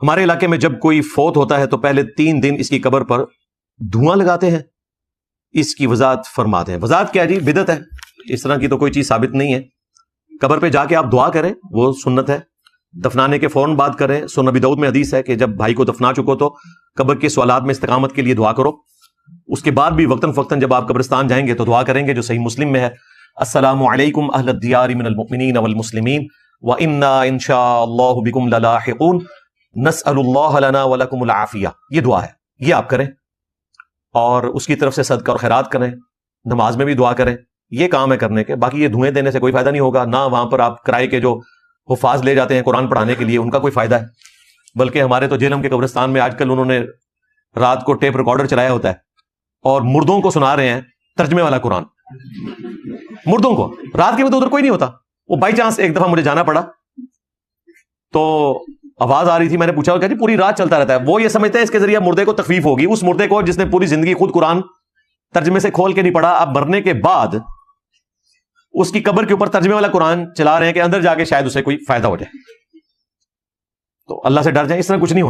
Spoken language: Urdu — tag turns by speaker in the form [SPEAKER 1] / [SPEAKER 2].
[SPEAKER 1] ہمارے علاقے میں جب کوئی فوت ہوتا ہے تو پہلے 3 دن اس کی قبر پر دھواں لگاتے ہیں. اس کی وضاحت فرماتے ہیں. وضاحت کیا جی؟ بدعت ہے، اس طرح کی تو کوئی چیز ثابت نہیں ہے. قبر پہ جا کے آپ دعا کریں، وہ سنت ہے. دفنانے کے فوراً بعد کریں. سنن ابی داؤد میں حدیث ہے کہ جب بھائی کو دفنا چکو تو قبر کے سوالات میں استقامت کے لیے دعا کرو. اس کے بعد بھی وقتاً فوقتاً جب آپ قبرستان جائیں گے تو دعا کریں گے، جو صحیح مسلم میں ہے: السلام علیکم اہل الدیار من المؤمنین والمسلمین وَإِنَّا إِن شَاءَ اللَّهُ بِكُمْ لَلَاحِقُونَ نَسْأَلُ اللَّهَ لَنَا وَلَكُمُ الْعَافِيَةَ. یہ دعا ہے، یہ آپ کریں اور اس کی طرف سے صدقہ اور خیرات کریں. نماز میں بھی دعا کریں. یہ کام ہے کرنے کے. باقی یہ دھوئیں دینے سے کوئی فائدہ نہیں ہوگا. نہ وہاں پر آپ کرائے کے جو حفاظ لے جاتے ہیں قرآن پڑھانے کے لیے ان کا کوئی فائدہ ہے. بلکہ ہمارے تو جہلم کے قبرستان میں آج کل انہوں نے رات کو ٹیپ ریکارڈر چلایا ہوتا ہے اور مردوں کو سنا رہے ہیں ترجمے والا قرآن. مردوں کو رات کے وقت ادھر کوئی نہیں ہوتا. وہ بائی چانس ایک دفعہ مجھے جانا پڑا تو آواز آ رہی تھی. میں نے پوچھا کہ جی پوری رات چلتا رہتا ہے. وہ یہ سمجھتے ہیں اس کے ذریعے مردے کو تخفیف ہوگی. اس مردے کو جس نے پوری زندگی خود قرآن ترجمے سے کھول کے نہیں پڑھا، اب مرنے کے بعد اس کی قبر کے اوپر ترجمے والا قرآن چلا رہے ہیں کہ اندر جا کے شاید اسے کوئی فائدہ ہو جائے. تو اللہ سے ڈر جائیں، اس طرح کچھ نہیں ہونا.